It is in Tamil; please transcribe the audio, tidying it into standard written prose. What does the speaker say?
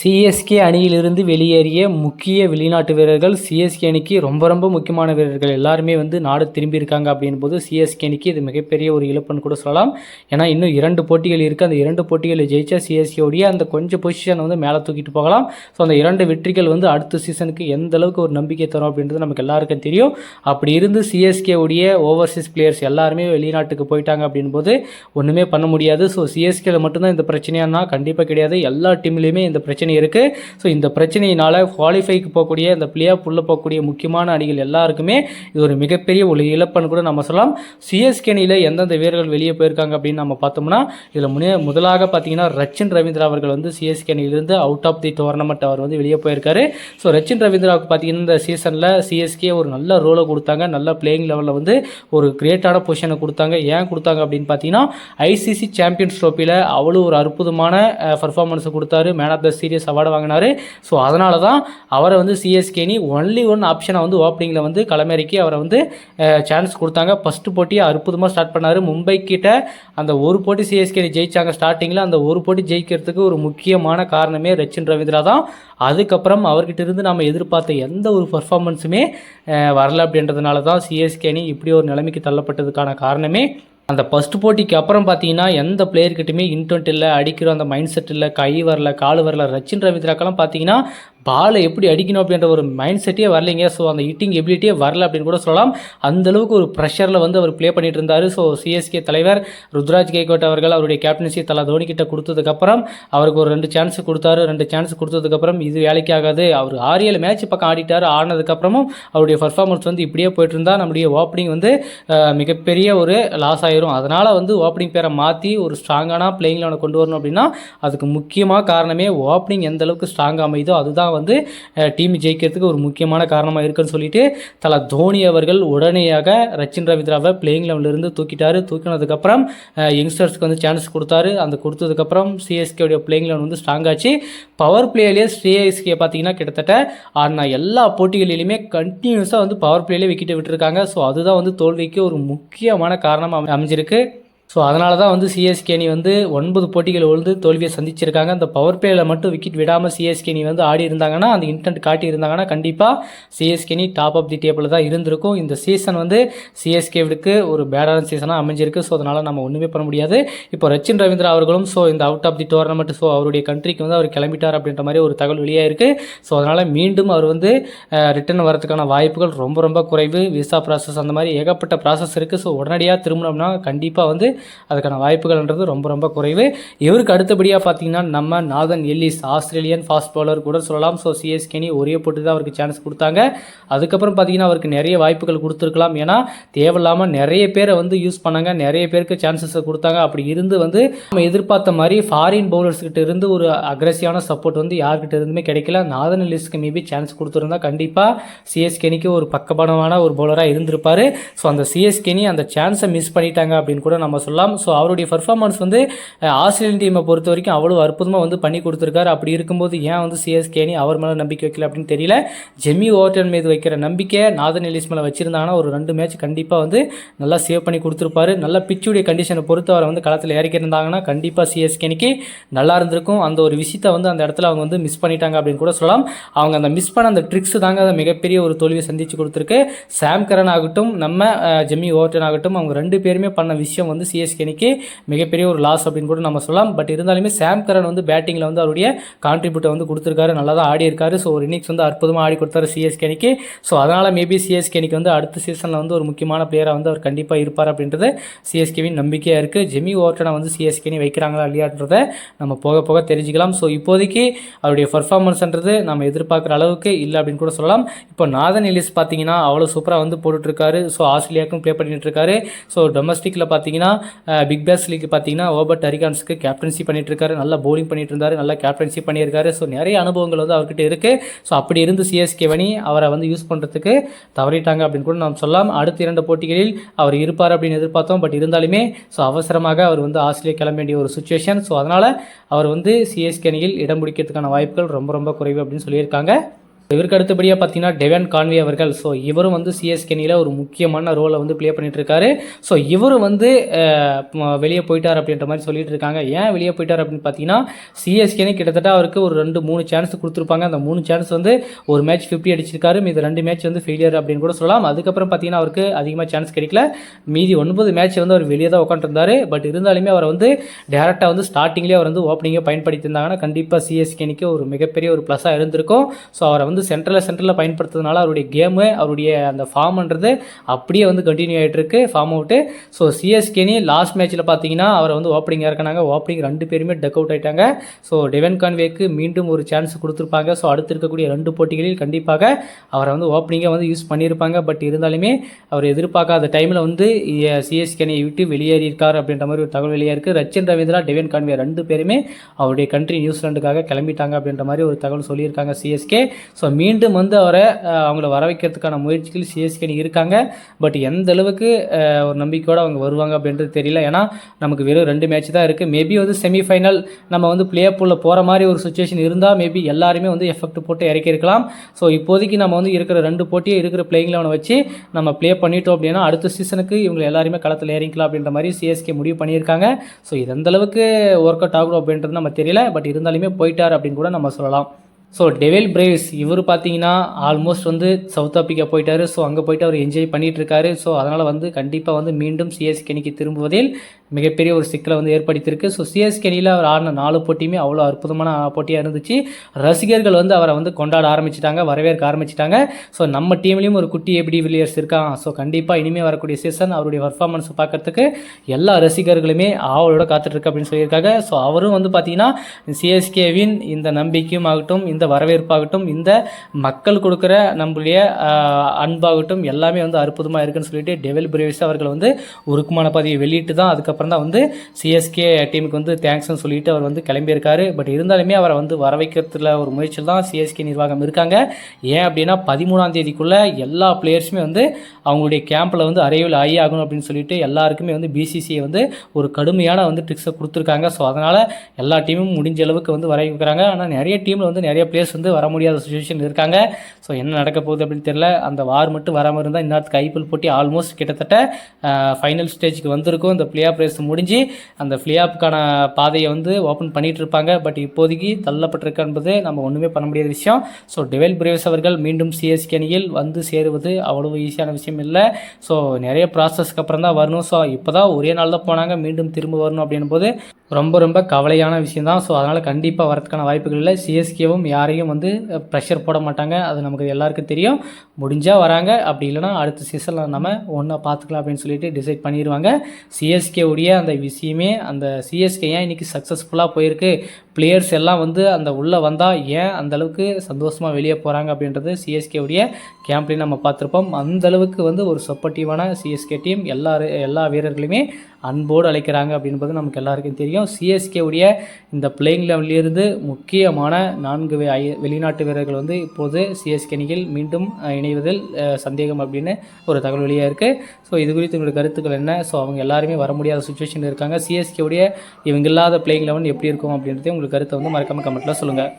சிஎஸ்கே அணியிலிருந்து வெளியேறிய முக்கிய வெளிநாட்டு வீரர்கள் சிஎஸ்கே அணிக்கு ரொம்ப முக்கியமான வீரர்கள் எல்லாருமே நாடு திரும்பியிருக்காங்க அப்படின்போது சிஎஸ்கே அணிக்கு இது மிகப்பெரிய ஒரு இழப்புன்னு கூட சொல்லலாம். ஏன்னா இன்னும் 2 போட்டிகள் இருக்குது. அந்த 2 போட்டிகளில் ஜெயிச்சா சிஎஸ்கேவுடைய அந்த கொஞ்சம் பொசிஷனை மேலே தூக்கிட்டு போகலாம். ஸோ அந்த 2 வெற்றிகள் அடுத்த சீசனுக்கு எந்த அளவுக்கு ஒரு நம்பிக்கை தரும் அப்படின்றது நமக்கு எல்லாருக்கும் தெரியும். அப்படி இருந்து சிஎஸ்கேவுடைய ஓவர்சீஸ் பிளேயர்ஸ் எல்லாருமே வெளிநாட்டுக்கு போயிட்டாங்க அப்படின்போது ஒன்றுமே பண்ண முடியாது. ஸோ சிஎஸ்கேல மட்டும்தான் இந்த பிரச்சனையானா கண்டிப்பாக கிடையாது. எல்லா டீம்லேயுமே இந்த பிரச்சனை இருக்குது. ஸோ இந்த பிரச்சனையினால் குவாலிஃபைக்கு போகக்கூடிய இந்த பிளே ஆஃப் உள்ள போகக்கூடிய முக்கியமான அணிகள் எல்லாருக்குமே இது ஒரு மிகப்பெரிய ஒரு இழப்புன்னு கூட நம்ம சொல்லலாம். சிஎஸ்கே அணியில் எந்தெந்த வீரர்கள் வெளியே போயிருக்காங்க அப்படின்னு நம்ம பார்த்தோம்னா இதில் முதலாக பார்த்தீங்கன்னா ரச்சின் ரவீந்திரா அவர்கள் சிஎஸ்கே அணியிலிருந்து அவுட் ஆஃப் தி டோர்னமெண்ட் அவர் வெளியே போயிருக்காரு. ஸோ ரச்சின் ரவீந்திராவுக்கு பார்த்தீங்கன்னா இந்த சீசனில் சிஎஸ்கே ஒரு நல்ல ரோலை கொடுத்தாங்க. நல்ல பிளேயிங் லெவலில் ஒரு கிரேட்டான பொசிஷனை கொடுத்தாங்க. ஏன் கொடுத்தாங்க அப்படின்னு பார்த்தீங்கன்னா ஐசிசி சாம்பியன்ஸ் ட்ரோஃபியில் அவ்வளோ ஒரு அற்புதமான பர்ஃபார்மன்ஸை கொடுத்தாரு. Man of the series award வாங்கினார். ஸோ அதனால தான் அவரை சிஎஸ்கே அணி ஒன்லி ஒன் ஆப்ஷனை ஓப்பனிங்கில் களமிறக்கி அவரை சான்ஸ் கொடுத்தாங்க. ஃபஸ்ட்டு போட்டியை அற்புதமாக ஸ்டார்ட் பண்ணார். மும்பை கிட்ட அந்த ஒரு போட்டி சிஎஸ்கே அணி ஜெயிச்சாங்க ஸ்டார்டிங்கில். அந்த ஒரு போட்டி ஜெயிக்கிறதுக்கு ஒரு முக்கியமான காரணமே ரச்சின் ரவீந்திரா தான். அதுக்கப்புறம் அவர்கிட்ட இருந்து நம்ம எதிர்பார்த்த எந்த ஒரு பர்ஃபார்மன்ஸுமே வரல. அப்படின்றதுனால தான் சிஎஸ்கே அணி இப்படி ஒரு நிலைமைக்கு தள்ளப்பட்டதுக்கான காரணமே அந்த ஃபஸ்ட் போட்டிக்கு அப்புறம் பார்த்தீங்கன்னா எந்த பிளேயர்கிட்டையுமே இன்டென்ட் இல்லை, அடிக்கிற அந்த மைண்ட் செட் இல்லை, கை வரல, கால் வரல. ரச்சின் ரவீந்திராக்கெல்லாம் பார்த்தீங்கன்னா பாலை எப்படி அடிக்கணும் அப்படின்ற ஒரு மைண்ட் செட்டே வரலைங்க. ஸோ அந்த ஹிட்டிங் எபிலிட்டியே வரல அப்படின்னு கூட சொல்லலாம். அந்தளவுக்கு ஒரு ப்ரெஷரில் அவர் ப்ளே பண்ணிட்டு இருந்தார். ஸோ சிஎஸ்கே தலைவர் ருத்ராஜ் கெய்க்வாட் அவர்கள் அவருடைய கேப்டன்சி தலா தோனி கிட்ட கொடுத்ததுக்கப்புறம் அவருக்கு ஒரு 2 சான்ஸ் கொடுத்தாரு. 2 சான்ஸ் கொடுத்ததுக்கப்புறம் இது வேலைக்கு ஆகாது, அவர் 6-7 மேட்ச் பக்கம் ஆடிட்டார். ஆனதுக்கப்புறமும் அவருடைய பர்ஃபார்மன்ஸ் இப்படியே போயிட்டு இருந்தால் நம்முடைய ஓப்பனிங் மிகப்பெரிய ஒரு லாஸ் ஆயிரும். அதனால் ஓப்பனிங் பேரை மாற்றி ஒரு ஸ்ட்ராங்கான பிளேயிங் லெவனை கொண்டு வரணும் அப்படின்னா அதுக்கு முக்கியமாக காரணமே ஓப்பனிங் எந்த அளவுக்கு ஸ்ட்ராங் அமைதோ அதுதான் டீம் ஜெயிக்கிறதுக்கு ஒரு முக்கியமான காரணமாக இருக்குன்னு சொல்லிட்டு தலா தோனி அவர்கள் உடனடியாக ரச்சின் ரவீந்திராவை பிளேயிங் லெவலிருந்து தூக்கிட்டாரு. தூக்கினதுக்கப்புறம் யங்ஸ்டர்ஸ்க்கு சான்ஸ் கொடுத்தாரு. அந்த கொடுத்ததுக்கப்புறம் சிஎஸ்கேவுடைய பிளேயிங் லெவல் ஸ்ட்ராங் ஆச்சு. பவர் பிளேயிலே சிஎஸ்கே பார்த்தீங்கன்னா கிட்டத்தட்ட ஆனால் எல்லா போட்டிகளிலுமே கண்டினியூஸாக பவர் பிளேயிலே விக்கெட்டை விட்டுருக்காங்க. ஸோ அதுதான் தோல்விக்கு ஒரு முக்கியமான காரணம் அமைஞ்சிருக்கு. ஸோ அதனால தான் சிஎஸ்கே அணி 9 போட்டிகள் தோல்வியை சந்திச்சிருக்காங்க. அந்த பவர் பிளேயில் மட்டும் விக்கெட் விடாமல் சிஎஸ்கே அணி ஆடி இருந்தாங்கன்னா அந்த இன்டென்ட் காட்டி இருந்தாங்கன்னா கண்டிப்பாக சிஎஸ்கே அணி டாப் ஆஃப் தி டேபிள் தான் இருந்திருக்கும். இந்த சீசன் சிஎஸ்கேவுக்கு ஒரு பேடான சீசனாக அமைஞ்சிருக்கு. ஸோ அதனால் நம்ம ஒன்றுமே பண்ண முடியாது. இப்போ ரச்சின் ரவீந்திரா அவர்களும் இந்த அவுட் ஆஃப் தி டோர்னமெண்ட் அவருடைய கண்ட்ரிக்கு அவர் கிளம்பிட்டார் அப்படின்ற மாதிரி ஒரு தகவல் வெளியாயிருக்கு. ஸோ அதனால் மீண்டும் அவர் ரிட்டர்ன் வரதுக்கான வாய்ப்புகள் ரொம்ப குறைவு. விசா ப்ராசஸ் அந்த மாதிரி ஏகப்பட்ட ப்ராசஸ் இருக்குது. ஸோ உடனடியாக திரும்பினோம்னா கண்டிப்பாக அதுக்கான வாய்ப்புகள்ன்றது ரொம்ப குறைவு. இவருக்கு அடுத்தபடியாக பார்த்தீங்கன்னா நம்ம Nathan Ellis Australian fast bowler கூட சொல்லலாம். ஸோ சிஎஸ்கே அணி ஒரே போட்டு தான் அவருக்கு சான்ஸ் கொடுத்தாங்க. அதுக்கப்புறம் பார்த்தீங்கன்னா அவருக்கு நிறைய வாய்ப்புகள் கொடுத்துருக்கலாம். ஏன்னா தேவையில்லாமல் நிறைய பேரை யூஸ் பண்ணாங்க, நிறைய பேருக்கு சான்சஸை கொடுத்தாங்க. அப்படி இருந்து நம்ம எதிர்பார்த்த மாதிரி ஃபாரின் பவுலர்ஸ்கிட்ட இருந்து ஒரு அக்ரெசிவான சப்போர்ட் யார்கிட்ட இருந்துமே கிடைக்கல. நாதன் எல்லிஸ்க்கு மேபி சான்ஸ் கொடுத்துருந்தா கண்டிப்பாக சிஎஸ்கே அணிக்கு ஒரு பக்கபலமான ஒரு பவுலராக இருந்திருப்பார். ஸோ அந்த சிஎஸ்கே அணி அந்த சான்ஸை மிஸ் பண்ணிட்டாங்க அப்படின்னு கூட நம்ம சொல்லலாம். ஸோ அவருடைய பர்ஃபார்மன்ஸ் ஆஸ்திரேலியன் டீமை பொறுத்த வரைக்கும் அவ்வளோ அற்புதமாக பண்ணி கொடுத்துருக்காரு. அப்படி இருக்கும்போது ஏன் சிஎஸ்கே அணி அவர் மேலே நம்பிக்கை வைக்கல அப்படின்னு தெரியல. ஜெமி ஓவர்டன் மீது வைக்கிற நம்பிக்கை நாதன் எல்லிஸ் மேலே வச்சிருந்தாங்கன்னா ஒரு 2 மேட்ச் கண்டிப்பாக நல்லா சேவ் பண்ணி கொடுத்துருப்பாரு. நல்ல பிச்சுடைய கண்டிஷனை பொறுத்து அவரை களத்தில் இறக்கியிருந்தாங்கன்னா கண்டிப்பாக சிஎஸ்கே அணிக்கு நல்லா இருந்திருக்கும். அந்த ஒரு விஷயத்தை அந்த இடத்துல அவங்க மிஸ் பண்ணிட்டாங்க அப்படின்னு கூட சொல்லலாம். அவங்க அந்த மிஸ் பண்ண அந்த ட்ரிக்ஸ் தாங்க மிகப்பெரிய ஒரு தோல்வியை சந்திச்சு கொடுத்துருக்கு. சாம் கரன் ஆகட்டும் நம்ம ஜெமி ஓவர்டன் ஆகட்டும் அவங்க 2 பேருமே பண்ண விஷயம் சிஎஸ்கே அணிக்கு மிகப்பெரிய ஒரு லாஸ் அப்படின்னு கூட நம்ம சொல்லலாம். பட் இருந்தாலுமே சாம் கரன் பேட்டிங்கில் அவருடைய கான்ட்ரிபியூட்டை கொடுத்துருக்காரு, நல்லா தான் ஆடி இருக்காரு. ஸோ ஒரு இன்னிங்ஸ் அற்புதமாக ஆடி கொடுத்தாரு சிஎஸ்கே அணிக்கு. ஸோ அதனால் மேபி சிஎஸ்கே அணிக்கு அடுத்த சீசனில் ஒரு முக்கியமான பிளேயராக அவர் கண்டிப்பாக இருப்பார் அப்படின்றது சிஎஸ்கேவின் நம்பிக்கையாக இருக்குது. ஜெமி ஓவர்டனை சிஎஸ்கே அணி வைக்கிறாங்களா இல்லையான்றதை நம்ம போக தெரிஞ்சுக்கலாம். ஸோ இப்போதைக்கு அவருடைய பர்ஃபார்மன்ஸ்ன்றது நம்ம எதிர்பார்க்குற அளவுக்கு இல்லை அப்படின்னு கூட சொல்லலாம். இப்போ நாதன் எல்லிஸ் பார்த்தீங்கன்னா அவ்வளோ சூப்பராக போட்டுட்ருக்காரு. ஸோ ஆஸ்திரேலியாவுக்கும் ப்ளே பண்ணிட்டு இருக்காரு. ஸோ டொமஸ்டிக்கில் பார்த்தீங்கன்னா பிக் பேஸ் லீக் பார்த்தீங்கன்னா ஓபர்ட் அரிகான்ஸ்க்கு கேப்டன்சி பண்ணிட்டு இருக்காரு. நல்லா பவுலிங் பண்ணிட்டு இருந்தாரு, நல்லா கேப்டன்சி பண்ணியிருக்காரு. ஸோ நிறைய அனுபவங்கள் அவர்கிட்ட இருக்கு. ஸோ அப்படி இருந்து சிஎஸ்கே அணி அவரை யூஸ் பண்ணுறதுக்கு தவறிட்டாங்க அப்படின்னு கூட நாம் சொல்லலாம். அடுத்த 2 போட்டிகளில் அவர் இருப்பார் அப்படின்னு எதிர்பார்த்தோம். பட் இருந்தாலுமே அவசரமாக அவர் ஆஸ்திரேலியா கிளம்ப வேண்டிய ஒரு சுச்சுவேஷன். ஸோ அதனால் அவர் சிஎஸ்கே அணியில் இடம் பிடிக்கிறதுக்கான வாய்ப்புகள் ரொம்ப குறைவு அப்படின்னு சொல்லியிருக்காங்க. இவருக்கு அடுத்தபடியாக பார்த்தீங்கன்னா டெவன் கான்வே அவர்கள். ஸோ இவரும் வந்து சிஎஸ்கே அணியில் ஒரு முக்கியமான ரோலை வந்து ப்ளே பண்ணிட்டு இருக்காரு. ஸோ இவர் வந்து வெளியே போயிட்டார் அப்படின்ற மாதிரி சொல்லிட்டு இருக்காங்க. ஏன் வெளியே போயிட்டார் அப்படின்னு பார்த்தீங்கன்னா சிஎஸ்கே கிட்டத்தட்ட அவருக்கு ஒரு 2-3 சான்ஸ் கொடுத்துருப்பாங்க. அந்த 3 சான்ஸ் வந்து ஒரு மேட்ச் 50 அடிச்சிருக்காரு, மீது 2 மேட்ச் வந்து ஃபெயிலியர் அப்படின்னு கூட சொல்லலாம். அதுக்கப்புறம் பார்த்தீங்கன்னா அவருக்கு அதிகமாக சான்ஸ் கிடைக்கல. மீதி 9 மேட்ச் வந்து அவர் வெளியே தான் உட்காந்துருந்தாரு. பட் இருந்தாலுமே அவர் வந்து டேரெக்டாக வந்து ஸ்டார்டிங்லேயே அவர் வந்து ஓப்பனிங்கே பயன்படுத்தியிருந்தாங்கன்னா கண்டிப்பாக சிஎஸ்கே அணிக்கு ஒரு மிகப்பெரிய ஒரு ப்ளஸ்ஸாக இருந்திருக்கும். ஸோ அவரை வந்து சென்டரில் பயன்படுத்துறதுனால அவருடைய கேமு அவருடைய அந்த ஃபார்ம்ன்றது அப்படியே வந்து கண்டினியூ ஆகிட்டு இருக்கு, ஃபார்ம் அவுட்டு. ஸோ சிஎஸ்கே அணி லாஸ்ட் மேட்ச்சில் பார்த்தீங்கன்னா அவரை வந்து ஓப்பனிங் இறக்குனாங்க. ஓப்பனிங் 2 பேருமே டக் அவுட் ஆகிட்டாங்க. ஸோ டெவன் கான்வேக்கு மீண்டும் ஒரு சான்ஸ் கொடுத்துருப்பாங்க. ஸோ அடுத்து இருக்கக்கூடிய 2 போட்டிகளில் கண்டிப்பாக அவரை வந்து ஓப்பனிங்காக வந்து யூஸ் பண்ணியிருப்பாங்க. பட் இருந்தாலுமே அவர் எதிர்பார்க்காத டைமில் வந்து சிஎஸ்கே அணியை விட்டு வெளியேறியிருக்கார் அப்படின்ற மாதிரி ஒரு தகவல் வெளியாக இருக்குது. ரச்சின் ரவீந்திரா, டெவன் கான்வே 2 பேருமே அவருடைய கண்ட்ரி நியூசிலாண்டுக்காக கிளம்பிட்டாங்க அப்படின்ற மாதிரி ஒரு தகவல் சொல்லியிருக்காங்க சிஎஸ்கே. ஸோ மீண்டும் வந்து அவரை அவங்கள வர வைக்கிறதுக்கான முயற்சிகள் சிஎஸ்கே இருக்காங்க. பட் எந்த அளவுக்கு ஒரு நம்பிக்கையோடு அவங்க வருவாங்க அப்படின்றது தெரியல. ஏன்னா நமக்கு வெறும் 2 மேட்ச் தான் இருக்குது. மேபி வந்து செமிஃபைனல் நம்ம வந்து பிளே ஆஃப்ல போகிற மாதிரி ஒரு சுச்சுவேஷன் இருந்தால் மேபி எல்லாருமே வந்து எஃபெக்ட் போட்டு இறக்கியிருக்கலாம். ஸோ இப்போதைக்கு நம்ம வந்து இருக்கிற 2 போட்டியை இருக்கிற பிளேயிங் லெவனை வச்சு நம்ம ப்ளே பண்ணிட்டோம் அப்படின்னா அடுத்த சீசனுக்கு இவங்க எல்லாருமே களத்தில் இறங்கிக்கலாம் அப்படின்ற மாதிரி சிஎஸ்கே முடிவு பண்ணியிருக்காங்க. ஸோ இது எந்த அளவுக்கு ஒர்க் அவுட் ஆகும் அப்படின்றது நம்ம தெரியல. பட் இருந்தாலுமே போயிட்டார் அப்படின்னு கூட நம்ம சொல்லலாம். ஸோ டெவில் பிரேவ்ஸ் இவர் பார்த்தீங்கன்னா ஆல்மோஸ்ட் வந்து சவுத் ஆப்பிரிக்கா போயிட்டார். ஸோ அங்கே போயிட்டு அவர் என்ஜாய் பண்ணிகிட்ருக்காரு. ஸோ அதனால் வந்து கண்டிப்பாக வந்து மீண்டும் சிஎஸ்கே அணிக்கு திரும்புவதில் மிகப்பெரிய ஒரு சிக்கலை வந்து ஏற்படுத்தியிருக்கு. ஸோ சிஎஸ்கே அணியில் அவர் ஆடின 4 போட்டியுமே அவ்வளோ அற்புதமான போட்டியாக இருந்துச்சு. ரசிகர்கள் வந்து அவரை வந்து கொண்டாட ஆரம்பிச்சிட்டாங்க, வரவேற்க ஆரம்பிச்சிட்டாங்க. ஸோ நம்ம டீம்லேயும் ஒரு குட்டி ஏபிடி வில்லியர்ஸ் இருக்கான். ஸோ கண்டிப்பாக இனிமேல் வரக்கூடிய சீசன் அவருடைய பர்ஃபார்மன்ஸ் பார்க்கறதுக்கு எல்லா ரசிகர்களுமே ஆவலோட காத்துட்ருக்கு அப்படின்னு சொல்லியிருக்காங்க. ஸோ அவரும் வந்து பார்த்தீங்கன்னா சிஎஸ்கேவின் இந்த நம்பிக்கையும் ஆகட்டும், இந்த வரவேற்பாகட்டும், இந்த மக்கள் கொடுக்குற நம்மளுடைய அன்பாகட்டும் எல்லாமே வந்து அற்புதமாக இருக்குன்னு சொல்லிட்டு டெவில் பிரேவ்ஸ் அவர்கள் வந்து உருக்குமான பதிவை வெளியிட்டு தான் அதுக்கப்புறம் தான் வந்து சிஎஸ்கே டீமுக்கு வந்து தேங்க்ஸ்னு சொல்லிட்டு அவர் வந்து கிளம்பியிருக்காரு. பட் இருந்தாலுமே அவரை வந்து வர வைக்கிறதுல ஒரு முயற்சியில் தான் சிஎஸ்கே நிர்வாகம் இருக்காங்க. ஏன் அப்படின்னா 13ஆம் தேதிக்குள்ளே எல்லா பிளேயர்ஸுமே வந்து அவங்களுடைய கேம்பில் வந்து அரைவில் ஆகணும் அப்படின்னு சொல்லிட்டு எல்லாருக்குமே வந்து பிசிசிஐ வந்து ஒரு கடுமையான வந்து ட்ரிக்ஸை கொடுத்துருக்காங்க. ஸோ அதனால் எல்லா டீமும் முடிஞ்ச அளவுக்கு வந்து வர வைக்கிறாங்க. ஆனால் நிறைய டீமில் வந்து நிறைய பிளேயர்ஸ் வந்து வர முடியாத சுச்சுவேஷன் இருக்காங்க. ஸோ என்ன நடக்க போகுது அப்படின்னு தெரியல. அந்த வார் மட்டும் வராமல் இருந்தால் இன்னொரு ஐபிஎல் போட்டி ஆல்மோஸ்ட் கிட்டத்தட்ட ஃபைனல் ஸ்டேஜுக்கு வந்திருக்கும். இந்த பிளே ஆஃப் ரேஸ் முடிஞ்சு அந்த பிளே ஆஃப்க்கான பாதையை வந்து ஓப்பன் பண்ணிட்டு இருப்பாங்க. பட் இப்போதைக்கு தள்ளப்பட்டிருக்கு என்பது நம்ம ஒன்றுமே பண்ண முடியாத விஷயம். ஸோ டெவில் பிரேவ்ஸ் அவர்கள் மீண்டும் சிஎஸ்கே அணியில் வந்து சேருவது அவ்வளவு ஈஸியான விஷயம் இல்லை. ஸோ நிறைய ப்ராசஸ்க்கு அப்புறம் தான் வரணும். ஸோ இப்போ தான் ஒரே நாள் தான் போனாங்க, மீண்டும் திரும்ப வரணும் அப்படின் போது ரொம்ப ரொம்ப கவலையான விஷயம் தான். ஸோ அதனால் கண்டிப்பாக வரதுக்கான வாய்ப்புகள் இல்லை. சிஎஸ்கேவும் யாரையும் வந்து ப்ரெஷர் போட மாட்டாங்க, அது நமக்கு எல்லாருக்கும் தெரியும். முடிஞ்சால் வராங்க, அப்படி இல்லைனா அடுத்த சீசனில் நம்ம ஒன்றா பார்த்துக்கலாம் அப்படின்னு சொல்லிட்டு டிசைட் பண்ணிடுவாங்க. சிஎஸ்கே உடைய அந்த விஷயமே அந்த சிஎஸ்கே ஏன் இன்றைக்கி சக்ஸஸ்ஃபுல்லாக போயிருக்கு, பிளேயர்ஸ் எல்லாம் வந்து அந்த உள்ளே வந்தால் ஏன் அந்தளவுக்கு சந்தோஷமாக வெளியே போகிறாங்க அப்படின்றது சிஎஸ்கே உடைய கேம்ப்லேயும் நம்ம பார்த்துருப்போம். அந்தளவுக்கு வந்து ஒரு சப்போர்ட்டிவான சிஎஸ்கே டீம் எல்லா வீரர்களுமே அன்போடு அழைக்கிறாங்க அப்படின்பது நமக்கு எல்லாருக்கும் தெரியும். சிஎஸ்கே உடைய இந்த பிளேயிங் லெவலிலிருந்து முக்கியமான 4 வெளிநாட்டு வீரர்கள் வந்து இப்போது சிஎஸ்கே அணியில் மீண்டும் இணைவதில் சந்தேகம் அப்படின்னு ஒரு தகவல் வெளியாக இருக்குது. ஸோ இது குறித்து உங்களுடைய கருத்துக்கள் என்ன? ஸோ அவங்க எல்லாருமே வர முடியாத சுச்சுவேஷன் இருக்காங்க. சிஎஸ்கே உடைய இவங்க இல்லாத பிளேயிங் லெவன் எப்படி இருக்கும் அப்படின்றதே உங்களுக்கு கருத்தை வந்து மறக்காமல் கமெண்ட்டில் சொல்லுங்கள்.